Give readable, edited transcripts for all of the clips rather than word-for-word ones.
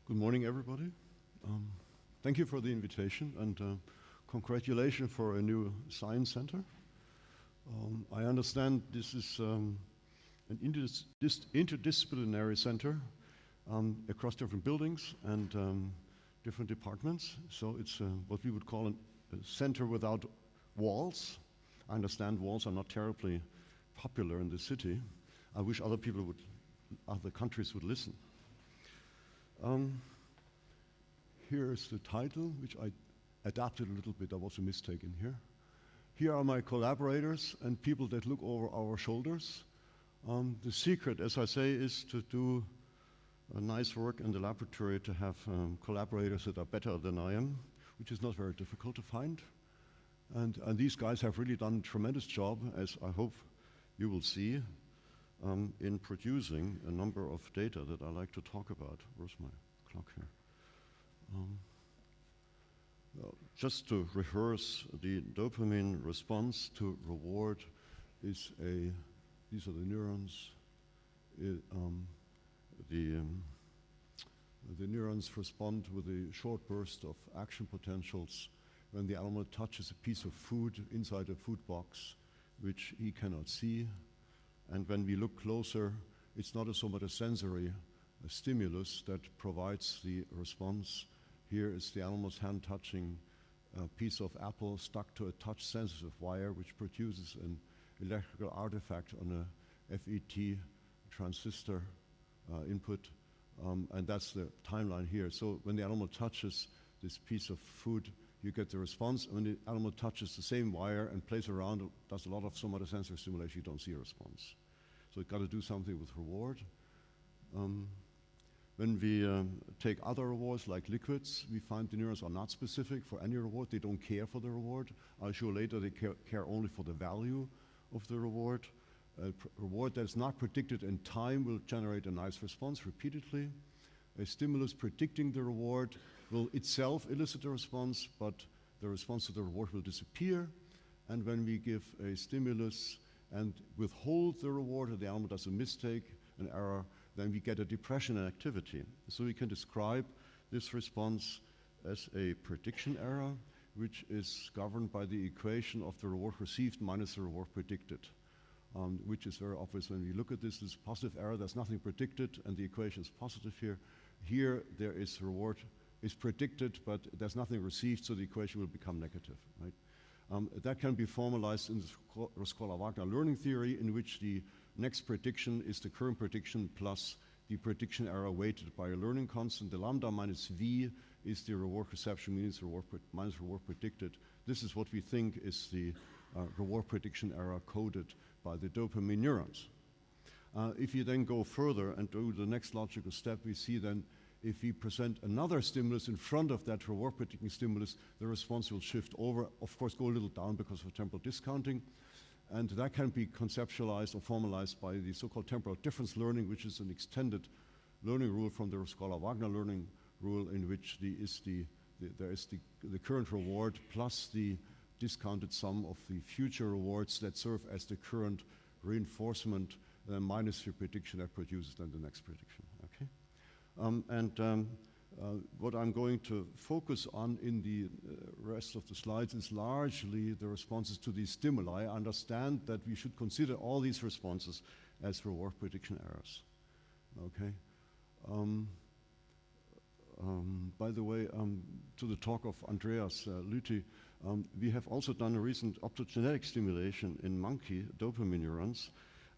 Good morning, everybody. Thank you for the invitation and congratulations for a new science center. I understand this is an interdisciplinary center across different buildings and different departments. So it's what we would call a center without walls. I understand walls are not terribly popular in the city. I wish other countries would listen. Here is the title, which I adapted a little bit. There was a mistake in here. Here are my collaborators and people that look over our shoulders. The secret, as I say, is to do a nice work in the laboratory, to have collaborators that are better than I am, which is not very difficult to find. And these guys have really done a tremendous job, as I hope you will see, in producing a number of data that I like to talk about. Where's my clock here? Just to rehearse, the dopamine response to reward is these are the neurons. The neurons respond with a short burst of action potentials when the animal touches a piece of food inside a food box, which he cannot see. And when we look closer, it's not so much a sensory stimulus that provides the response. Here is the animal's hand touching a piece of apple stuck to a touch-sensitive wire, which produces an electrical artifact on a FET transistor input. And that's the timeline here. So when the animal touches this piece of food, you get the response. When the animal touches the same wire and plays around, does a lot of somatosensory stimulation, you don't see a response. So you've got to do something with reward. When we take other rewards like liquids, we find the neurons are not specific for any reward. They don't care for the reward. I'll show later they care only for the value of the reward. A reward that's not predicted in time will generate a nice response repeatedly. A stimulus predicting the reward will itself elicit a response, but the response to the reward will disappear. And when we give a stimulus and withhold the reward, or the animal does a mistake, an error, then we get a depression in activity. So we can describe this response as a prediction error, which is governed by the equation of the reward received minus the reward predicted, which is very obvious when we look at this. This is positive error, there's nothing predicted, and the equation is positive here. Here, there is reward is predicted, but there's nothing received, so the equation will become negative, right? That can be formalized in the Scholar-Wagner learning theory, in which the next prediction is the current prediction plus the prediction error weighted by a learning constant. The lambda minus v is the reward reception minus reward predicted. This is what we think is the reward prediction error coded by the dopamine neurons. If you then go further and do the next logical step, we see then if we present another stimulus in front of that reward predicting stimulus, the response will shift over, of course go a little down because of temporal discounting. And that can be conceptualized or formalized by the so-called temporal difference learning, which is an extended learning rule from the Scholar-Wagner learning rule, in which there is the current reward plus the discounted sum of the future rewards that serve as the current reinforcement minus the prediction that produces then the next prediction. Okay? What I'm going to focus on in the rest of the slides is largely the responses to these stimuli. I understand that we should consider all these responses as reward prediction errors. Okay. By the way, to the talk of Andreas Lüthi, we have also done a recent optogenetic stimulation in monkey dopamine neurons,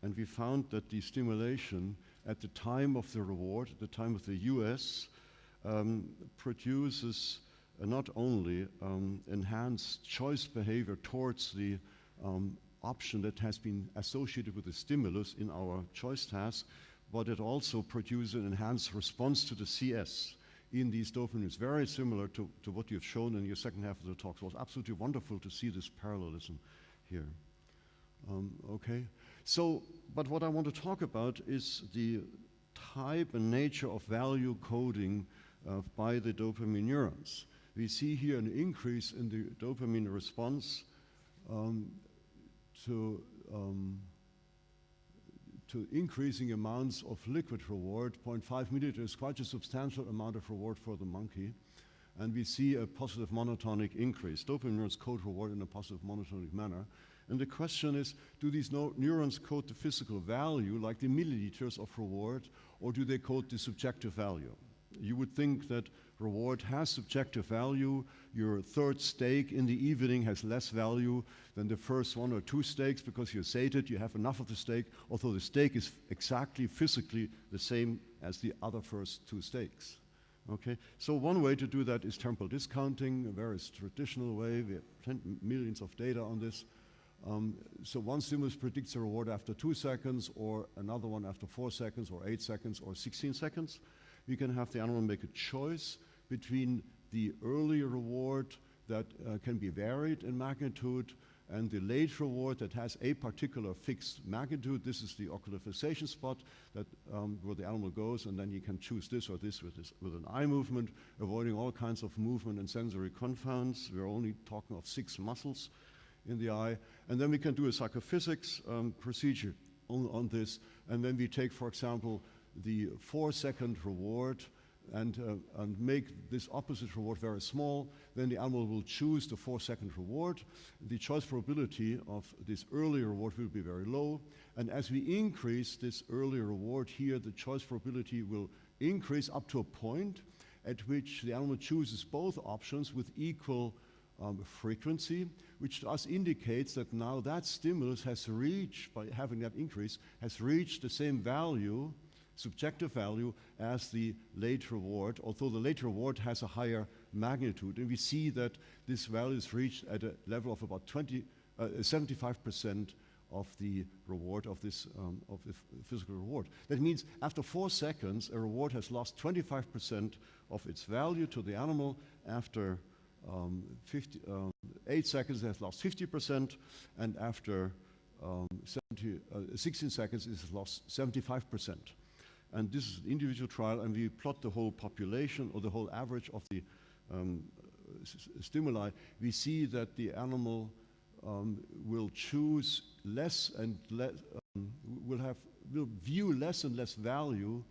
and we found that the stimulation at the time of the reward, at the time of the US, produces not only enhanced choice behavior towards the option that has been associated with the stimulus in our choice task, but it also produces an enhanced response to the CS in these dopamines, very similar to what you've shown in your second half of the talk. So it was absolutely wonderful to see this parallelism here. Okay, so, but what I want to talk about is the type and nature of value coding by the dopamine neurons. We see here an increase in the dopamine response to to increasing amounts of liquid reward. 0.5 milliliter is quite a substantial amount of reward for the monkey. And we see a positive monotonic increase. Dopamine neurons code reward in a positive monotonic manner. And the question is, do these neurons code the physical value, like the milliliters of reward, or do they code the subjective value? You would think that reward has subjective value. Your third steak in the evening has less value than the first 1 or 2 steaks because you're sated, you have enough of the steak, although the steak is exactly physically the same as the other first 2 steaks. Okay, so one way to do that is temporal discounting, a very traditional way. We have millions of data on this. So one stimulus predicts a reward after 2 seconds, or another one after 4 seconds, or 8 seconds, or 16 seconds. We can have the animal make a choice between the early reward that can be varied in magnitude and the late reward that has a particular fixed magnitude. This is the ocular fixation spot that, where the animal goes, and then you can choose this or this with an eye movement, avoiding all kinds of movement and sensory confounds. We're only talking of 6 muscles in the eye. And then we can do a psychophysics procedure on this. And then we take, for example, the 4-second reward and make this opposite reward very small. Then the animal will choose the 4-second reward. The choice probability of this early reward will be very low. And as we increase this early reward here, the choice probability will increase up to a point at which the animal chooses both options with equal frequency, which to us indicates that now that stimulus has reached, by having that increase, has reached the same value, subjective value, as the late reward, although the late reward has a higher magnitude. And we see that this value is reached at a level of about 75% of the reward of this of the physical reward. That means after 4 seconds, a reward has lost 25% of its value to the animal. After 8 seconds, it has lost 50%, and after 16 seconds, it has lost 75%. And this is an individual trial, and we plot the whole population or the whole average of the stimuli. We see that the animal will choose less and less, will view less and less value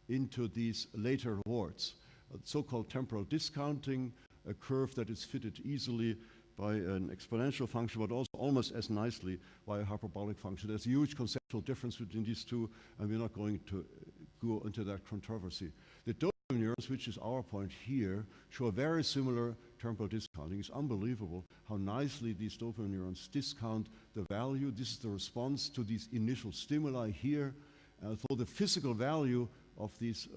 into these later rewards. So-called temporal discounting, a curve that is fitted easily by an exponential function, but also almost as nicely by a hyperbolic function. There's a huge conceptual difference between these two, and we're not going to go into that controversy. The dopamine neurons, which is our point here, show a very similar temporal discounting. It's unbelievable how nicely these dopamine neurons discount the value. This is the response to these initial stimuli here. So the physical value of these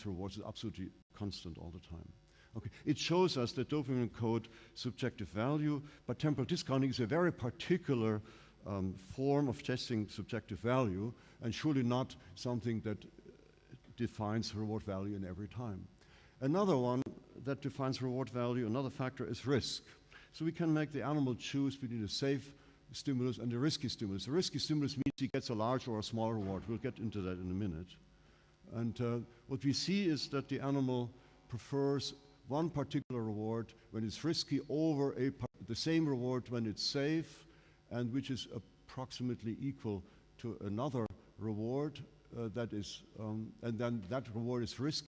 rewards is absolutely constant all the time. Okay. It shows us that dopamine code subjective value, but temporal discounting is a very particular form of testing subjective value, and surely not something that defines reward value in every time. Another one that defines reward value, another factor, is risk. So we can make the animal choose between a safe stimulus and a risky stimulus. A risky stimulus means he gets a large or a small reward. We'll get into that in a minute. And what we see is that the animal prefers one particular reward when it's risky over the same reward when it's safe, and which is approximately equal to another reward that is, and then that reward is risky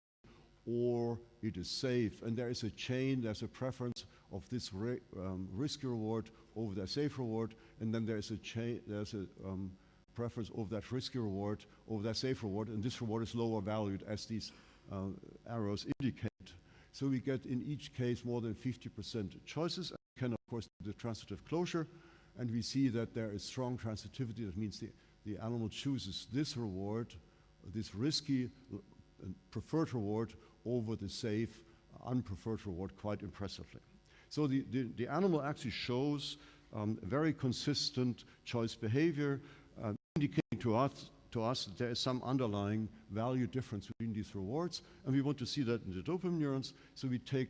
or it is safe. And there is a chain, there's a preference of this risky reward over that safe reward, and then there's a chain, there's a preference of that risky reward over that safe reward, and this reward is lower valued as these arrows indicate. So we get in each case more than 50% choices. And we can, of course, do the transitive closure, and we see that there is strong transitivity. That means the animal chooses this reward, this risky preferred reward, over the safe unpreferred reward quite impressively. So the animal actually shows very consistent choice behavior, indicating to us that there is some underlying value difference between these rewards, and we want to see that in the dopamine neurons. So we take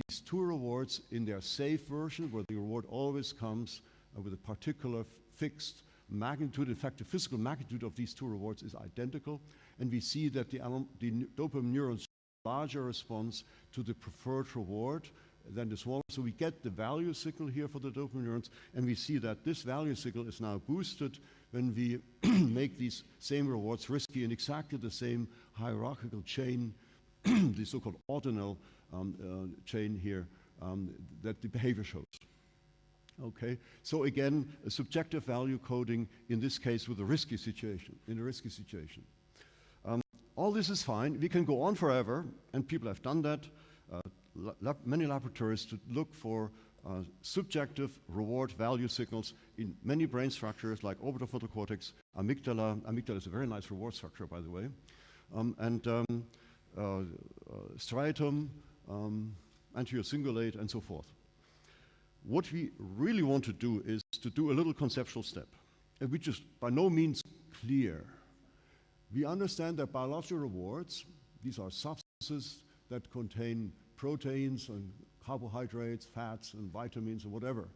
these 2 rewards in their safe version, where the reward always comes with a particular fixed magnitude. In fact, the physical magnitude of these 2 rewards is identical, and we see that the dopamine neurons show a larger response to the preferred reward than the smaller. So we get the value signal here for the dopamine neurons, and we see that this value signal is now boosted when we make these same rewards risky in exactly the same hierarchical chain, the so-called ordinal chain here, that the behavior shows. Okay, so again, a subjective value coding, in this case with a risky situation, all this is fine. We can go on forever, and people have done that. Many laboratories to look for subjective reward value signals in many brain structures like orbital frontal cortex, amygdala. Amygdala is a very nice reward structure, by the way, striatum, anterior cingulate, and so forth. What we really want to do is to do a little conceptual step, which is by no means clear. We understand that biological rewards, these are substances that contain proteins and carbohydrates, fats and vitamins and whatever,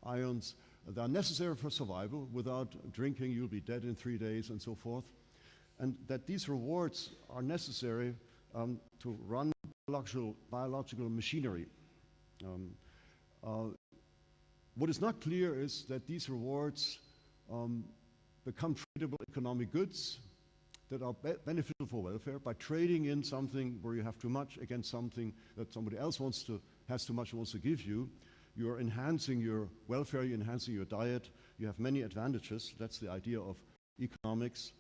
ions, that are necessary for survival. Without drinking, you'll be dead in 3 days and so forth. And that these rewards are necessary to run biological machinery. What is not clear is that these rewards become tradable economic goods that are beneficial for welfare by trading in something where you have too much against something that somebody else has too much and wants to give you. You're enhancing your welfare, you're enhancing your diet, you have many advantages. That's the idea of economics.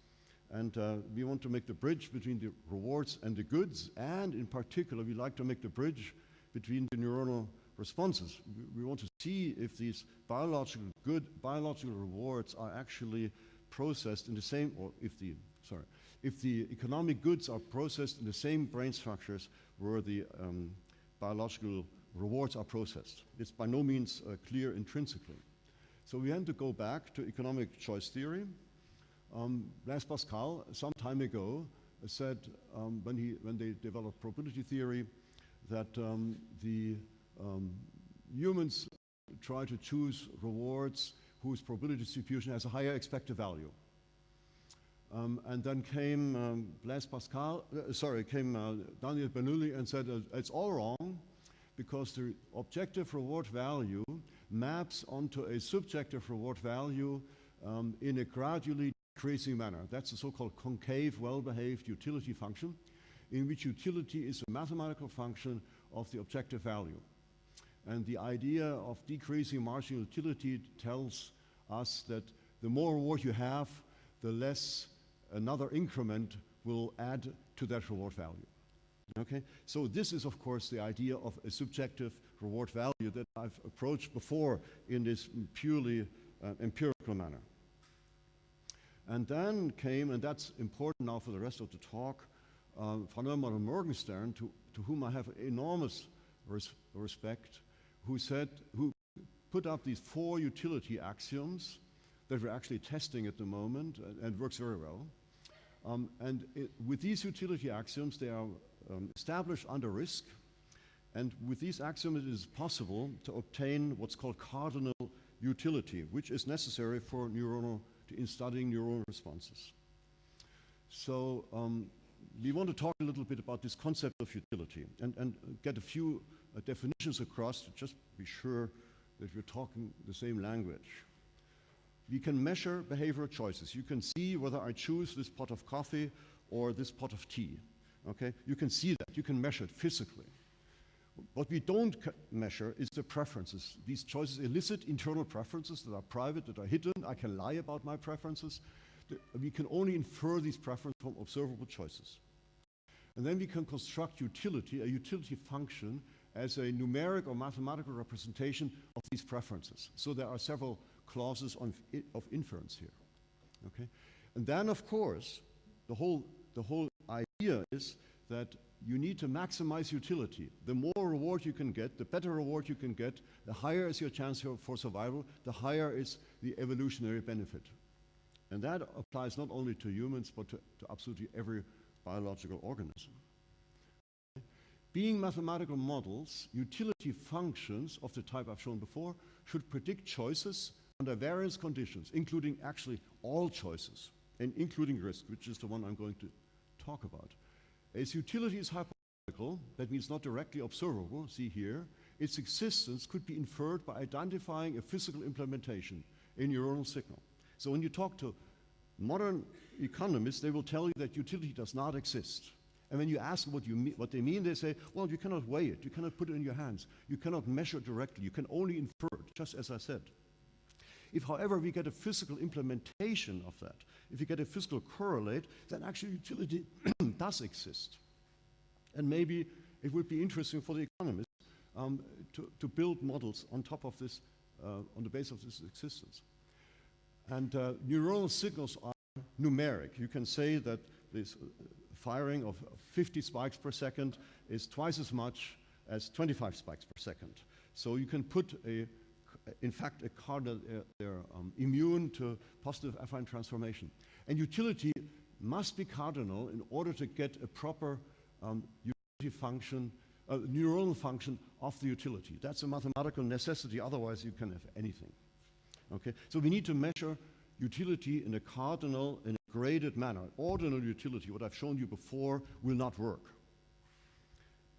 And we want to make the bridge between the rewards and the goods, and in particular, we like to make the bridge between the neuronal responses. We want to see if these biological rewards are actually processed in the same, or if the economic goods are processed in the same brain structures where the biological rewards are processed. It's by no means clear intrinsically. So we had to go back to economic choice theory. Blaise Pascal, some time ago, said when they developed probability theory that the humans try to choose rewards whose probability distribution has a higher expected value. And then came Daniel Bernoulli and said it's all wrong because the objective reward value maps onto a subjective reward value in a gradually decreasing manner. That's the so-called concave, well-behaved utility function, in which utility is a mathematical function of the objective value. And the idea of decreasing marginal utility tells us that the more reward you have, the less another increment will add to that reward value. Okay? So this is, of course, the idea of a subjective reward value that I've approached before in this purely empirical manner. And then came, and that's important now for the rest of the talk, Van Neumann and Morgenstern, to whom I have enormous respect, who put up these 4 utility axioms that we're actually testing at the moment, and works very well. With these utility axioms, they are established under risk, and with these axioms it is possible to obtain what's called cardinal utility, which is necessary for in studying neuronal responses. So we want to talk a little bit about this concept of utility and get a few definitions across to just be sure that we're talking the same language. We can measure behavioral choices. You can see whether I choose this pot of coffee or this pot of tea. Okay? You can see that. You can measure it physically. What we don't measure is the preferences. These choices elicit internal preferences that are private, that are hidden. I can lie about my preferences. We can only infer these preferences from observable choices. And then we can construct utility, a utility function, as a numeric or mathematical representation of these preferences. So there are several clauses of inference here. Okay? And then, of course, the whole idea is that you need to maximize utility. The more reward you can get, the better reward you can get, the higher is your chance for survival, the higher is the evolutionary benefit. And that applies not only to humans, but to absolutely every biological organism. Being mathematical models, utility functions of the type I've shown before should predict choices under various conditions, including actually all choices, and including risk, which is the one I'm going to talk about. As utility is hypothetical, that means not directly observable, see here, its existence could be inferred by identifying a physical implementation, a neuronal signal. So when you talk to modern economists, they will tell you that utility does not exist. And when you ask what they mean, they say, well, you cannot weigh it, you cannot put it in your hands, you cannot measure it directly, you can only infer it, just as I said. If, however, we get a physical implementation of that, if you get a physical correlate, then actually utility does exist. And maybe it would be interesting for the economists to build models on top of this, on the basis of this existence. And neuronal signals are numeric. You can say that this firing of 50 spikes per second is twice as much as 25 spikes per second. So you can put in fact, a cardinal, they're immune to positive affine transformation. And utility must be cardinal in order to get a proper utility function, neuronal function of the utility. That's a mathematical necessity, otherwise you can have anything. Okay? So we need to measure utility in a cardinal, in a graded manner. Ordinal utility, what I've shown you before, will not work.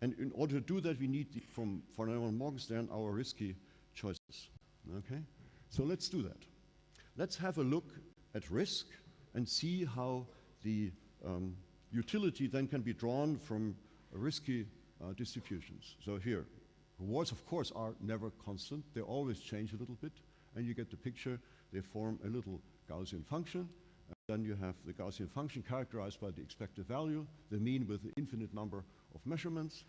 And in order to do that, we need, from Morgenstern, our risky choices. Okay? So let's do that. Let's have a look at risk and see how the utility then can be drawn from risky distributions. So here, rewards, of course, are never constant. They always change a little bit. And you get the picture. They form a little Gaussian function. And then you have the Gaussian function characterized by the expected value, the mean with the infinite number of measurements.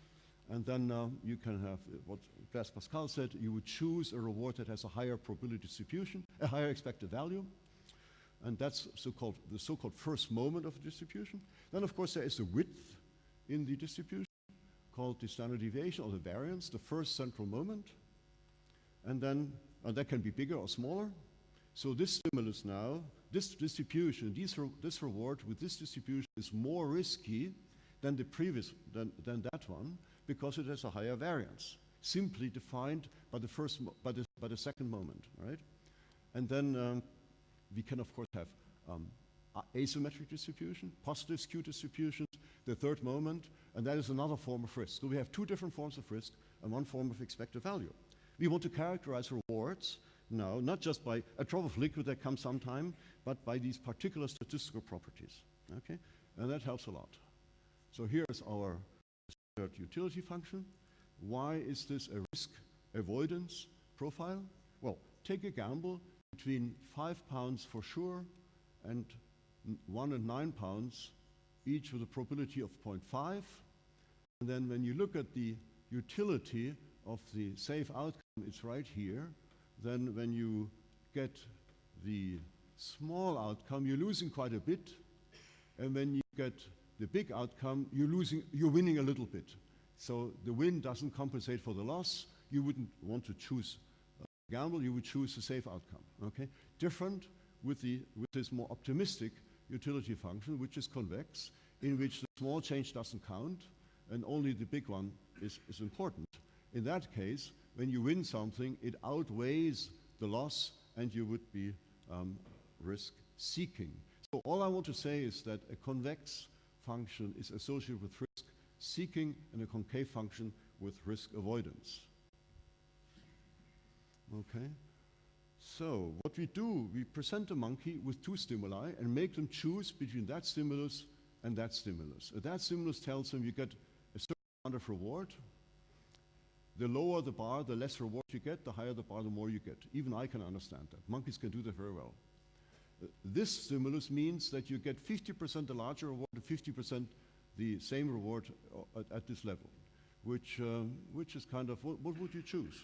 And then you can have what Blaise Pascal said, you would choose a reward that has a higher probability distribution, a higher expected value. And that's the so-called first moment of the distribution. Then, of course, there is the width in the distribution, called the standard deviation or the variance, the first central moment. And then that can be bigger or smaller. So this stimulus now, this distribution, this reward with this distribution is more risky than the previous, than that one, because it has a higher variance, simply defined by the second moment, right? And then we can, of course, have asymmetric distribution, positive skew distributions, the third moment, and that is another form of risk. So we have two different forms of risk and one form of expected value. We want to characterize rewards now, not just by a drop of liquid that comes sometime, but by these particular statistical properties, okay? And that helps a lot. So here's our utility function. Why is this a risk avoidance profile? Well, take a gamble between £5 for sure and 1 and 9 pounds, each with a probability of 0.5. And then when you look at the utility of the safe outcome, it's right here. Then when you get the small outcome, you're losing quite a bit. And when you get the big outcome, you're winning a little bit. So the win doesn't compensate for the loss. You wouldn't want to choose a gamble, you would choose a safe outcome, okay? Different with this more optimistic utility function, which is convex, in which the small change doesn't count, and only the big one is important. In that case, when you win something, it outweighs the loss, and you would be risk-seeking. So all I want to say is that a convex function is associated with risk seeking and a concave function with risk avoidance. Okay? So what we do, we present a monkey with two stimuli and make them choose between that stimulus and that stimulus. That stimulus tells them you get a certain amount of reward. The lower the bar, the less reward you get. The higher the bar, the more you get. Even I can understand that. Monkeys can do that very well. This stimulus means that you get 50% the larger reward and 50% the same reward at this level, which is kind of, what would you choose?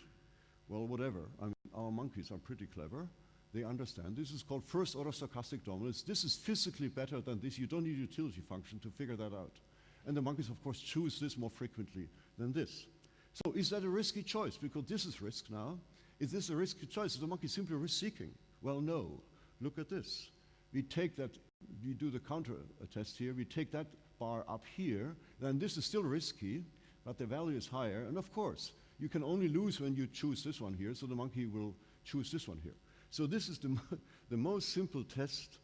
Well, whatever. I mean, our monkeys are pretty clever. They understand. This is called first-order stochastic dominance. This is physically better than this. You don't need a utility function to figure that out. And the monkeys, of course, choose this more frequently than this. So is that a risky choice? Because this is risk now. Is this a risky choice? Is the monkey simply risk-seeking? Well, no. Look at this. We take that, we do the counter test here, we take that bar up here, then this is still risky, but the value is higher. And of course, you can only lose when you choose this one here, so the monkey will choose this one here. So this is the most simple test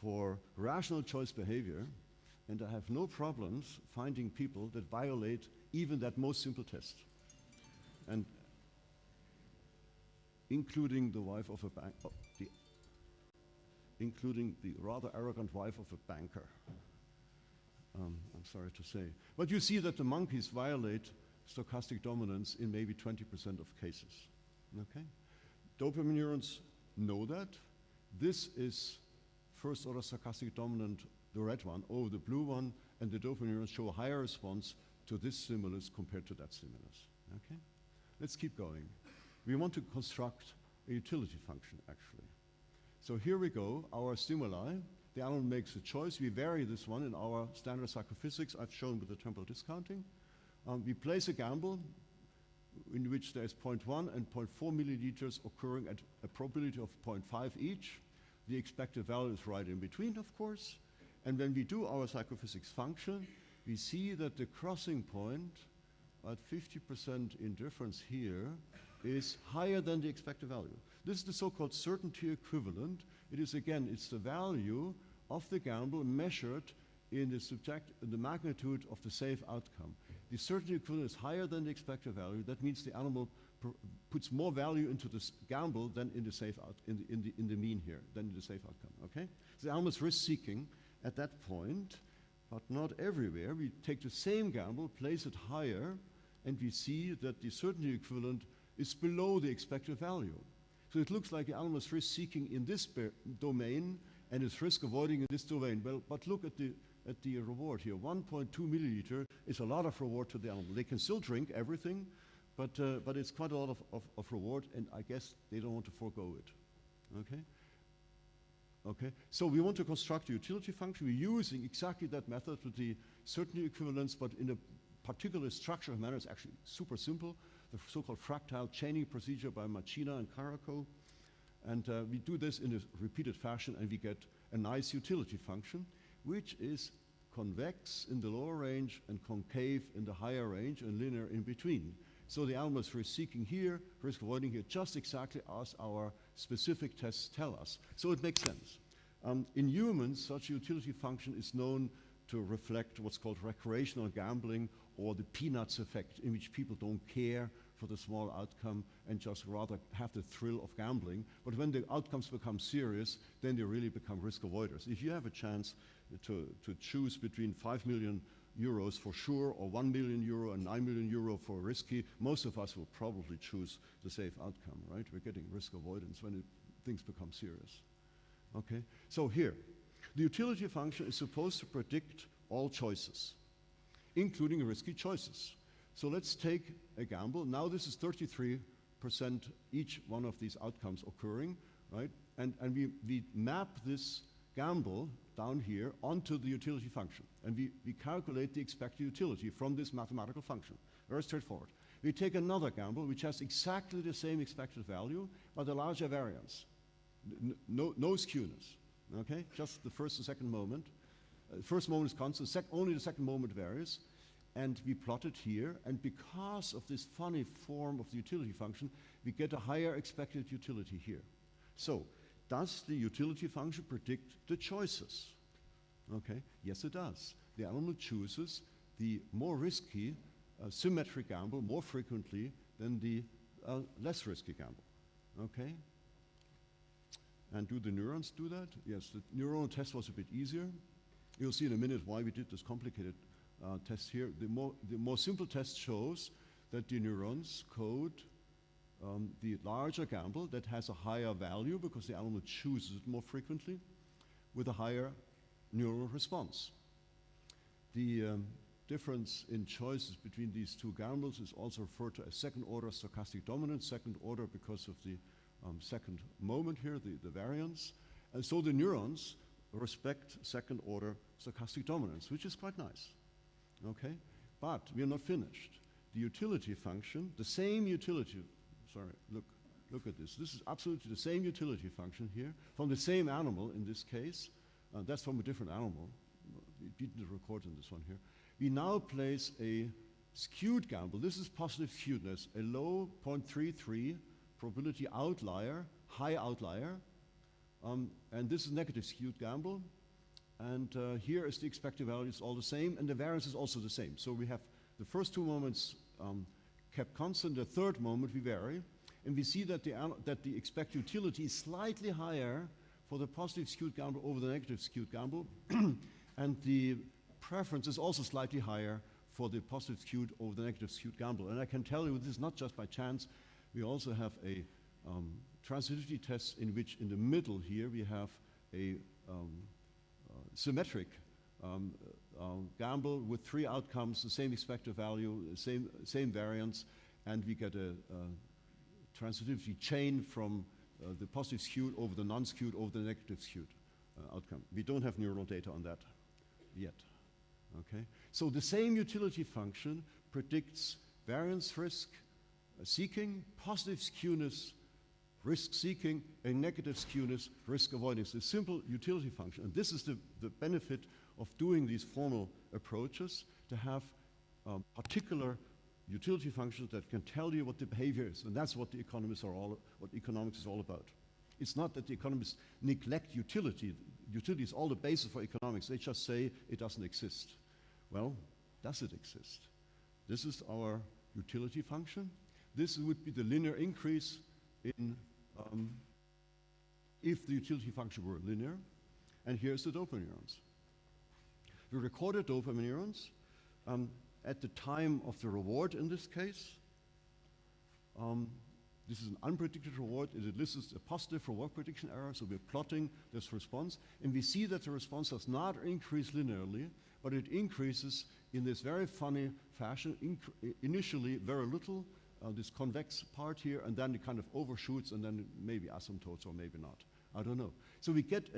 for rational choice behavior, and I have no problems finding people that violate even that most simple test. And including the wife of a bank. including the rather arrogant wife of a banker. I'm sorry to say. But you see that the monkeys violate stochastic dominance in maybe 20% of cases. Okay? Dopamine neurons know that. This is first order stochastic dominant, the red one, the blue one, and the dopamine neurons show a higher response to this stimulus compared to that stimulus. Okay? Let's keep going. We want to construct a utility function, actually. So here we go, our stimuli. The animal makes a choice. We vary this one in our standard psychophysics I've shown with the temporal discounting. We place a gamble in which there is 0.1 and 0.4 milliliters occurring at a probability of 0.5 each. The expected value is right in between, of course. And when we do our psychophysics function, we see that the crossing point at 50% indifference here is higher than the expected value. This is the so-called certainty equivalent. It is, again, it's the value of the gamble measured in the magnitude of the safe outcome. The certainty equivalent is higher than the expected value. That means the animal puts more value into this gamble than in the safe in the mean here, than in the safe outcome. Okay? So the animal is risk-seeking at that point, but not everywhere. We take the same gamble, place it higher, and we see that the certainty equivalent is below the expected value. So it looks like the animal is risk-seeking in this domain and is risk-avoiding in this domain. Well, but look at the reward here. 1.2 milliliter is a lot of reward to the animal. They can still drink everything, but it's quite a lot of reward, and I guess they don't want to forego it. Okay? Okay, so we want to construct a utility function. We're using exactly that method with the certainty equivalence, but in a particular structural manner. It's actually super simple, the so-called fractal chaining procedure by Machina and Caraco. And we do this in a repeated fashion, and we get a nice utility function, which is convex in the lower range and concave in the higher range and linear in between. So the animal is risk-seeking here, risk-avoiding here, just exactly as our specific tests tell us. So it makes sense. In humans, such a utility function is known to reflect what's called recreational gambling, or the peanuts effect, in which people don't care for the small outcome and just rather have the thrill of gambling. But when the outcomes become serious, then they really become risk avoiders. If you have a chance to choose between 5 million euros for sure, or 1 million euro and 9 million euro for risky, most of us will probably choose the safe outcome, right? We're getting risk avoidance when things become serious. Okay, so here, the utility function is supposed to predict all choices, including risky choices. So let's take a gamble. Now this is 33% each one of these outcomes occurring, right? And we map this gamble down here onto the utility function. And we calculate the expected utility from this mathematical function. Very straightforward. We take another gamble which has exactly the same expected value, but a larger variance. No skewness, okay? Just the first and second moment. First moment is constant, only the second moment varies. And we plot it here, and because of this funny form of the utility function, we get a higher expected utility here. So, does the utility function predict the choices? Okay, yes it does. The animal chooses the more risky symmetric gamble more frequently than the less risky gamble, okay? And do the neurons do that? Yes, the neuronal test was a bit easier. You'll see in a minute why we did this complicated test here. The more simple test shows that the neurons code the larger gamble that has a higher value because the animal chooses it more frequently with a higher neural response. The difference in choices between these two gambles is also referred to as second order stochastic dominance, second order because of the second moment here, the variance. And so the neurons respect second order stochastic dominance, which is quite nice. Okay, but we are not finished. The utility function, the same utility, sorry, look at this. This is absolutely the same utility function here, from the same animal in this case. That's from a different animal. We didn't record in this one here. We now place a skewed gamble. This is positive skewedness, a low 0.33 probability outlier, high outlier. And this is negative skewed gamble. And here is the expected value, it's all the same, and the variance is also the same. So we have the first two moments kept constant, the third moment we vary, and we see that the expected utility is slightly higher for the positive skewed gamble over the negative skewed gamble, and the preference is also slightly higher for the positive skewed over the negative skewed gamble. And I can tell you this is not just by chance. We also have a transitivity test in which in the middle here we have a symmetric gamble with 3 outcomes, the same expected value, same variance, and we get a transitivity chain from the positive skewed over the non-skewed over the negative skewed outcome. We don't have neural data on that yet. Okay? So the same utility function predicts variance risk seeking, positive skewness risk seeking, and negative skewness risk avoidance. A simple utility function. And this is the benefit of doing these formal approaches, to have particular utility functions that can tell you what the behavior is. And that's what the economists are what economics is all about. It's not that the economists neglect utility. Utility is all the basis for economics. They just say it doesn't exist. Well, does it exist? This is our utility function. This would be the linear increase in if the utility function were linear. And here's the dopamine neurons. We recorded dopamine neurons at the time of the reward in this case. This is an unpredicted reward. It elicits a positive reward prediction error, so we're plotting this response. And we see that the response does not increase linearly, but it increases in this very funny fashion. Initially, very little, this convex part here, and then it kind of overshoots, and then maybe asymptotes or maybe not. I don't know. So we get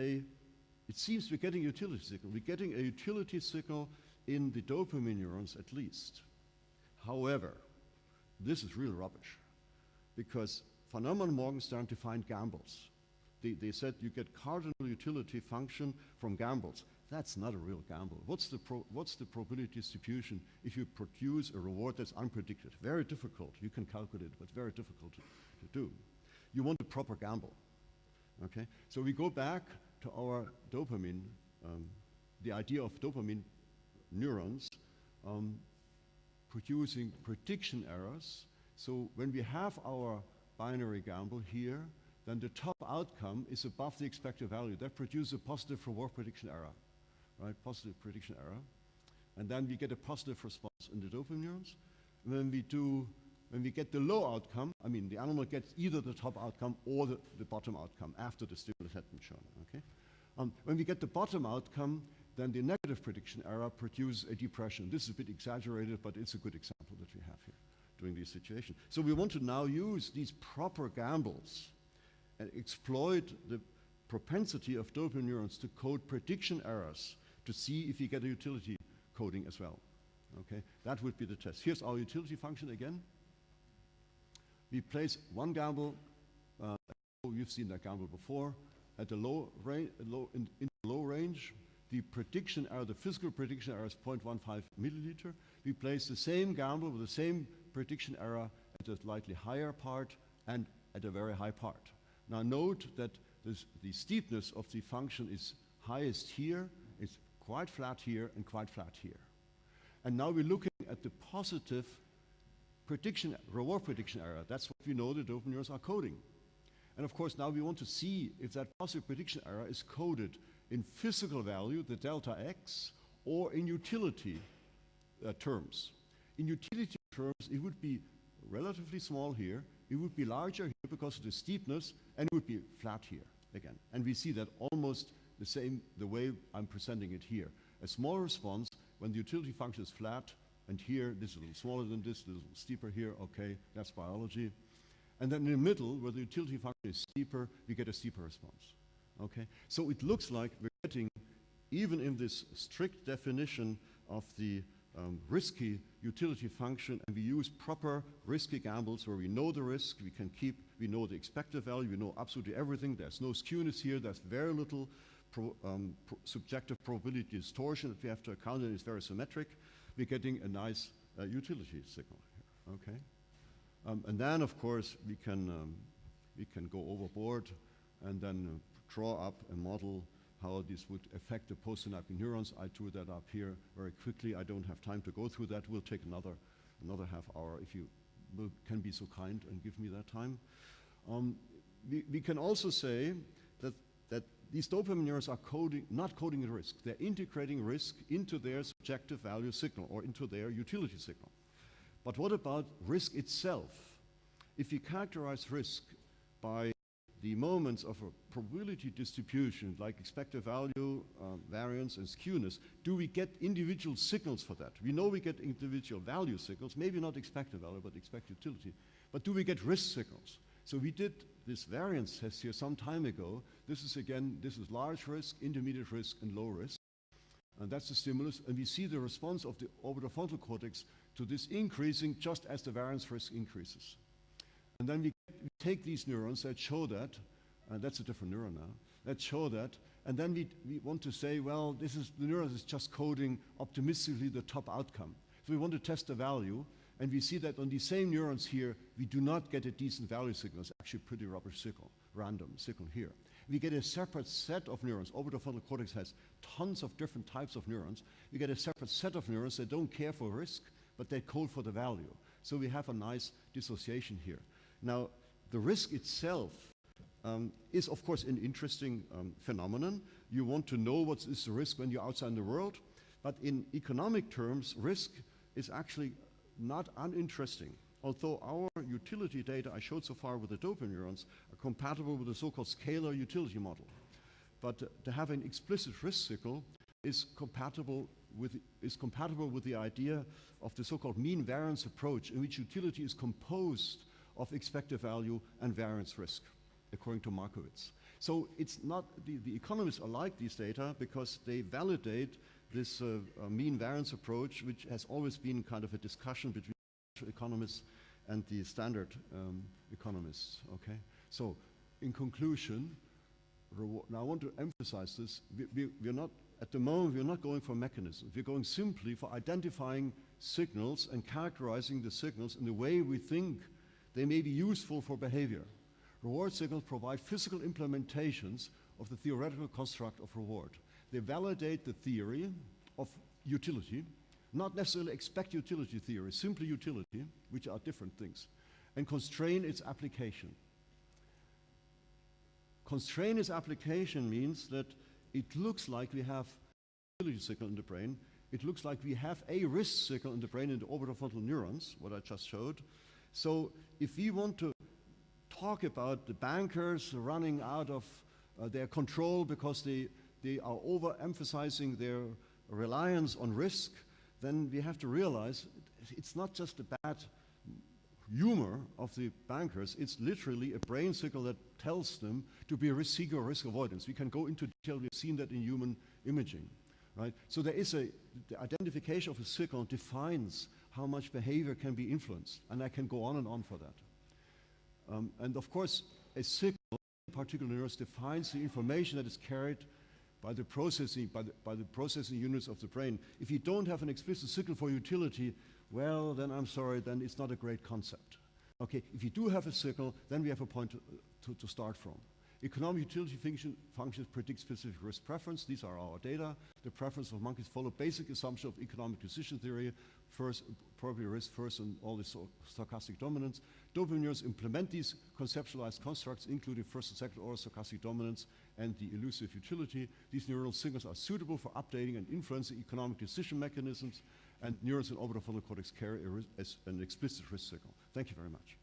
it seems we're getting a utility signal. We're getting a utility signal in the dopamine neurons at least. However, this is real rubbish, because Van Neumann and Morgenstern defined gambles. They said you get cardinal utility function from gambles. That's not a real gamble. What's the probability distribution if you produce a reward that's unpredicted? Very difficult. You can calculate it, but very difficult to do. You want a proper gamble. Okay? So we go back to our dopamine, the idea of dopamine neurons producing prediction errors. So when we have our binary gamble here, then the top outcome is above the expected value. That produces a positive reward prediction error, right? Positive prediction error. And then we get a positive response in the dopamine neurons. When we get the low outcome, I mean, the animal gets either the top outcome or the bottom outcome after the stimulus had been shown, okay? When we get the bottom outcome, then the negative prediction error produces a depression. This is a bit exaggerated, but it's a good example that we have here during these situations. So we want to now use these proper gambles and exploit the propensity of dopamine neurons to code prediction errors to see if you get a utility coding as well. Okay, that would be the test. Here's our utility function again. We place one gamble, you've seen that gamble before, at the low range, in the low range. The prediction error, the physical prediction error is 0.15 milliliter. We place the same gamble with the same prediction error at a slightly higher part and at a very high part. Now note that the steepness of the function is highest here, it's quite flat here, and quite flat here. And now we're looking at the positive reward prediction error. That's what we know the dopamine neurons are coding. And of course, now we want to see if that positive prediction error is coded in physical value, the delta x, or in utility terms. In utility terms, it would be relatively small here, it would be larger here because of the steepness, and it would be flat here again. And we see that almost the same, the way I'm presenting it here. A small response when the utility function is flat, and here, this is a little smaller than this, a little steeper here, okay, that's biology. And then in the middle, where the utility function is steeper, we get a steeper response. Okay? So it looks like we're getting, even in this strict definition of the risky utility function, and we use proper risky gambles where we know the risk, we know the expected value, we know absolutely everything, there's no skewness here, there's very little subjective probability distortion that we have to account, and it's very symmetric. We're getting a nice utility signal here, okay? And then, of course, we can go overboard and then draw up a model how this would affect the postsynaptic neurons. I drew that up here very quickly. I don't have time to go through that. We'll take another half hour if you can be so kind and give me that time. We can also say that these dopamine neurons are not coding the risk. They're integrating risk into their subjective value signal or into their utility signal. But what about risk itself? If we characterize risk by the moments of a probability distribution like expected value, variance, and skewness, do we get individual signals for that? We know we get individual value signals, maybe not expected value, but expected utility. But do we get risk signals? So we did this variance test here some time ago. This is large risk, intermediate risk, and low risk. And that's the stimulus. And we see the response of the orbitofrontal cortex to this increasing just as the variance risk increases. And then we take these neurons that show that, and that's a different neuron now, that show that, and then we want to say, well, the neuron is just coding optimistically the top outcome. So we want to test the value, and we see that on these same neurons here, we do not get a decent value signal. It's actually a pretty rubbish signal, random signal here. We get a separate set of neurons. Orbitofrontal cortex has tons of different types of neurons. We get a separate set of neurons that don't care for risk, but they code for the value. So we have a nice dissociation here. Now, the risk itself is, of course, an interesting phenomenon. You want to know what is the risk when you're outside in the world, but in economic terms, risk is actually not uninteresting. Although our utility data I showed so far with the dopamine neurons are compatible with the so-called scalar utility model. But to have an explicit risk signal is compatible with the idea of the so-called mean variance approach, in which utility is composed of expected value and variance risk, according to Markowitz. So it's not, the economists like these data because they validate this mean variance approach, which has always been kind of a discussion between economists and the standard economists, okay? So in conclusion, now I want to emphasize this, we're not, at the moment, we're not going for mechanisms. We're going simply for identifying signals and characterizing the signals in the way we think they may be useful for behavior. Reward signals provide physical implementations of the theoretical construct of reward. They validate the theory of utility, not necessarily expect utility theory, simply utility, which are different things, and constrain its application. Constrain its application means that it looks like we have a utility signal in the brain. It looks like we have a risk signal in the brain in the orbitofrontal neurons, what I just showed. So if we want to talk about the bankers running out of their control because they are overemphasizing their reliance on risk, then we have to realize it's not just the bad humor of the bankers, it's literally a brain signal that tells them to be a risk seeker or risk avoidance. We can go into detail, we've seen that in human imaging, right? So there is the identification of a signal defines how much behavior can be influenced, and I can go on and on for that. And of course, a signal, in particular neurons, defines the information that is carried by the processing units of the brain. If you don't have an explicit signal for utility, well, then I'm sorry, then it's not a great concept. Okay, if you do have a signal, then we have a point to start from. Economic utility functions predict specific risk preference. These are our data. The preference of monkeys follow basic assumption of economic decision theory. First, probably risk first and all this stochastic dominance. Dopamine neurons implement these conceptualized constructs, including first and second order stochastic dominance and the elusive utility. These neural signals are suitable for updating and influencing economic decision mechanisms, and neurons in orbitofrontal cortex carry an explicit risk signal. Thank you very much.